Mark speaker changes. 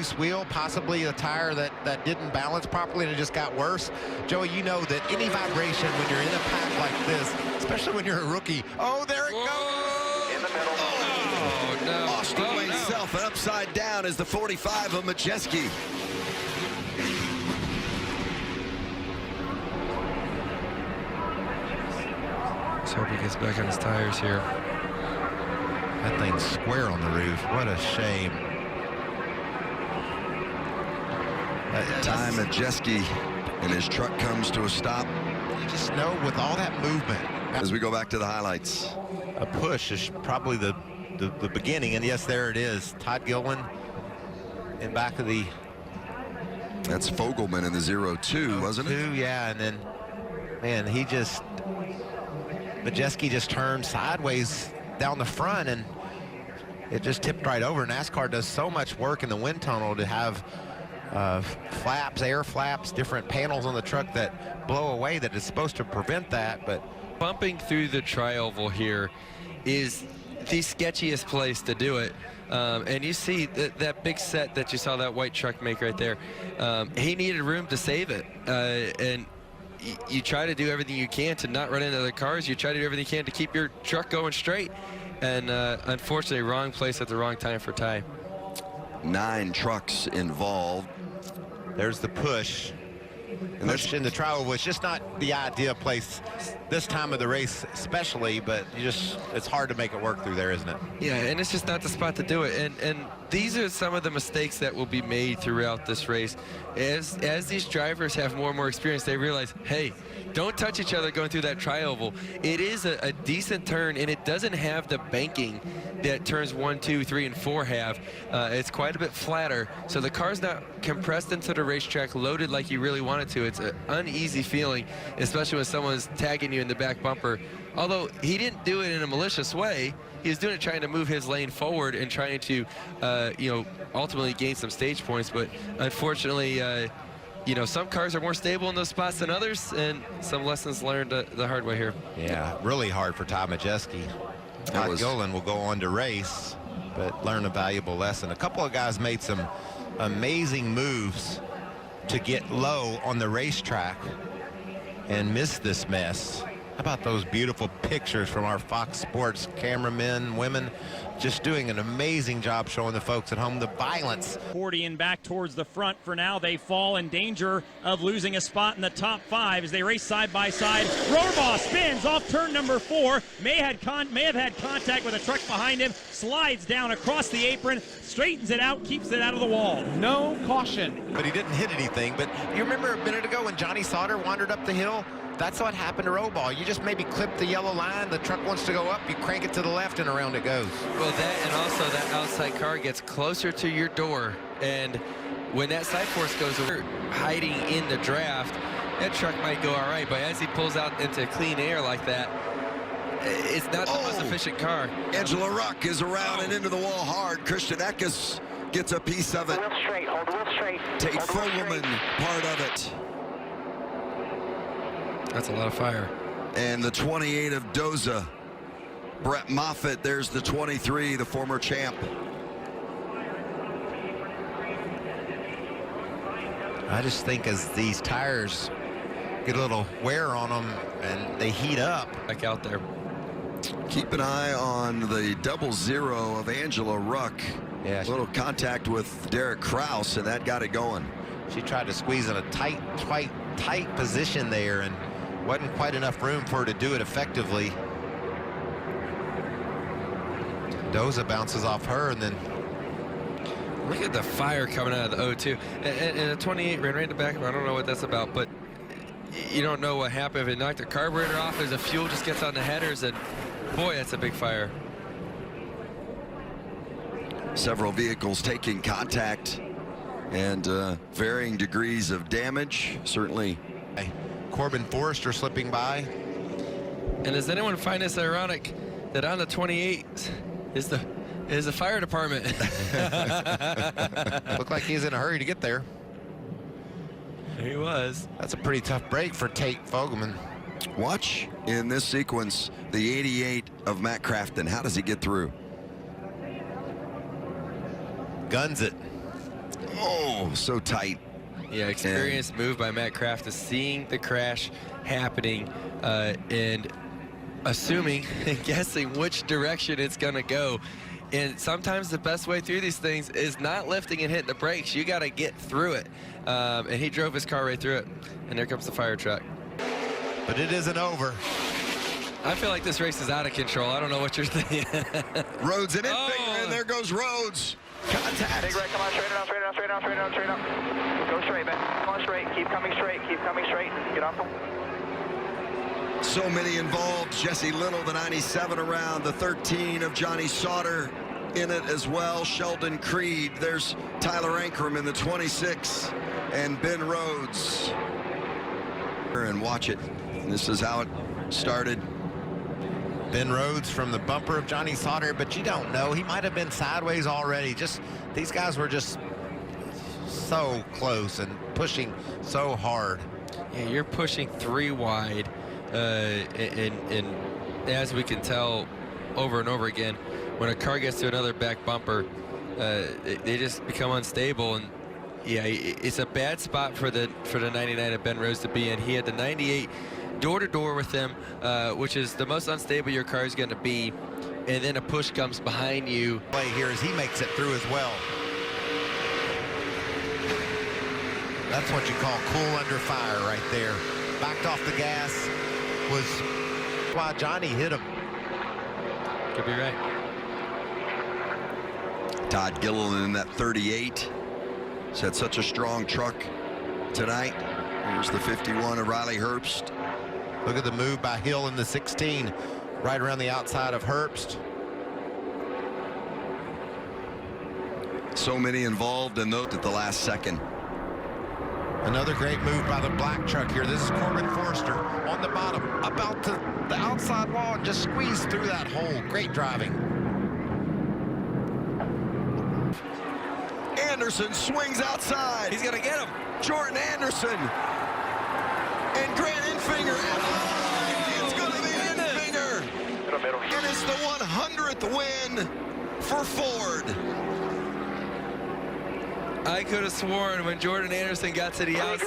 Speaker 1: loose wheel, possibly a tire that didn't balance properly and it just got worse. Joey, you know that any vibration when you're in a pack like this, especially when you're a rookie, oh, there it goes! In the middle.
Speaker 2: Oh, no.
Speaker 3: Lost away himself and upside down is the 45 of Majeski.
Speaker 2: Let's hope he gets back on his tires here.
Speaker 1: That thing's square on the roof. What a shame.
Speaker 3: Time Majeski and his truck comes to a stop.
Speaker 1: You just know with all that movement.
Speaker 3: As we go back to the highlights.
Speaker 1: A push is probably the beginning, and yes, there it is. Todd Gilliland in back of the...
Speaker 3: That's Fogelman in the 0-2, wasn't it?
Speaker 1: Yeah, and then, man, he just... Majeski just turned sideways down the front, and it just tipped right over. NASCAR does so much work in the wind tunnel to have flaps, air flaps, different panels on the truck that blow away that is supposed to prevent that. But
Speaker 2: bumping through the tri-oval here is the sketchiest place to do it. And you see that big set that you saw that white truck make right there. He needed room to save it. And you try to do everything you can to not run into the cars. You try to do everything you can to keep your truck going straight. And unfortunately, wrong place at the wrong time for Ty.
Speaker 3: 9 trucks involved.
Speaker 1: There's the push. Push in the tri-oval was just not the ideal place this time of the race especially, but it's hard to make it work through there, isn't it?
Speaker 2: Yeah, and it's just not the spot to do it. And these are some of the mistakes that will be made throughout this race. As these drivers have more and more experience, they realize, hey, don't touch each other going through that tri-oval. It is a decent turn, and it doesn't have the banking that turns 1, 2, 3, and 4 have. It's quite a bit flatter, so the car's not compressed into the racetrack, loaded like you really want it to. It's an uneasy feeling, especially when someone's tagging you in the back bumper. Although he didn't do it in a malicious way, he was doing it trying to move his lane forward and trying to, ultimately gain some stage points. But unfortunately, some cars are more stable in those spots than others, and some lessons learned the hard way here.
Speaker 1: Yeah, really hard for Todd Majeski. Todd Gilliland will go on to race, but learn a valuable lesson. A couple of guys made some amazing moves to get low on the racetrack and miss this mess. How about those beautiful pictures from our Fox Sports cameramen, women, just doing an amazing job showing the folks at home the violence.
Speaker 4: 40 and back towards the front. For now, they fall in danger of losing a spot in the top 5 as they race side by side. Rohrbaugh spins off turn number 4. May have had contact with a truck behind him. Slides down across the apron, straightens it out, keeps it out of the wall. No caution.
Speaker 1: But he didn't hit anything. But you remember a minute ago when Johnny Sauter wandered up the hill? That's what happened to Rohrbaugh. You just maybe clip the yellow line, the truck wants to go up, you crank it to the left, and around it goes.
Speaker 2: Well, that and also that outside car gets closer to your door, and when that side force goes over, hiding in the draft, that truck might go all right, but as he pulls out into clean air like that, it's not the most efficient car.
Speaker 3: Angela Ruck is around and into the wall hard. Christian Eckes gets a piece of it.
Speaker 5: Hold the wheel straight, hold the wheel straight.
Speaker 3: Tate Fogelman, part of it.
Speaker 2: That's a lot of fire.
Speaker 3: And the 28 of Doza. Brett Moffitt, there's the 23, the former champ.
Speaker 1: I just think as these tires get a little wear on them and they heat up.
Speaker 2: Back out there.
Speaker 3: Keep an eye on the 00 of Angela Ruck.
Speaker 1: Yeah,
Speaker 3: a little contact with Derek Kraus, and that got it going.
Speaker 1: She tried to squeeze in a tight position there, and wasn't quite enough room for her to do it effectively. Doza bounces off her, and then
Speaker 2: look at the fire coming out of the 02. And the 28 ran right in the back of her. I don't know what that's about, but you don't know what happened. If it knocked the carburetor off, as the fuel just gets on the headers, and boy, that's a big fire.
Speaker 3: Several vehicles taking contact and varying degrees of damage, certainly.
Speaker 1: Corbin Forrester slipping by.
Speaker 2: And does anyone find this ironic that on the 28 is the fire department?
Speaker 1: Looked like he's in a hurry to get there.
Speaker 2: He was.
Speaker 1: That's a pretty tough break for Tate Fogelman.
Speaker 3: Watch in this sequence the 88 of Matt Crafton. How does he get through?
Speaker 1: Guns it.
Speaker 3: Oh, so tight.
Speaker 2: Yeah, experienced move by Matt Kraft is seeing the crash happening and assuming and guessing which direction it's going to go. And sometimes the best way through these things is not lifting and hitting the brakes. You got to get through it. And he drove his car right through it. And there comes the fire truck.
Speaker 1: But it isn't over.
Speaker 2: I feel like this race is out of control. I don't know what you're thinking.
Speaker 3: Rhodes and Infinger, and there goes Rhodes. Contact.
Speaker 5: Big right, come on, straight on, straight on, straight on, straight on, straight on. Go straight, man. Come on, straight. Keep coming straight. Keep coming straight. Get off them.
Speaker 3: So many involved. Jesse Little, the 97 around, the 13 of Johnny Sauter in it as well. Sheldon Creed. There's Tyler Ankrum in the 26, and Ben Rhodes. And watch it. This is how it started.
Speaker 1: Ben Rhodes from the bumper of Johnny Sauter, but you don't know. He might have been sideways already. Just these guys were just so close and pushing so hard.
Speaker 2: Yeah, you're pushing 3 wide. And as we can tell over and over again, when a car gets to another back bumper, they just become unstable. And yeah, it's a bad spot for the 99 of Ben Rhodes to be in. He had the 98 door-to-door with him, which is the most unstable your car is going to be. And then a push comes behind you.
Speaker 1: Play here as he makes it through as well. That's what you call cool under fire right there. Backed off the gas. Was why Johnny hit him.
Speaker 2: Could be right.
Speaker 3: Todd Gilliland in that 38. He's had such a strong truck tonight. Here's the 51 of Riley Herbst.
Speaker 1: Look at the move by Hill in the 16, right around the outside of Herbst.
Speaker 3: So many involved, and those at the last second.
Speaker 1: Another great move by the black truck here. This is Corbin Forrester on the bottom, about to the outside wall, and just squeeze through that hole. Great driving.
Speaker 3: Anderson swings outside.
Speaker 2: He's going to get him.
Speaker 3: Jordan Anderson. And Grant Infinger. It's going to be Infinger. And it's the 100th win for Ford.
Speaker 2: I could have sworn when Jordan Anderson got to the outside.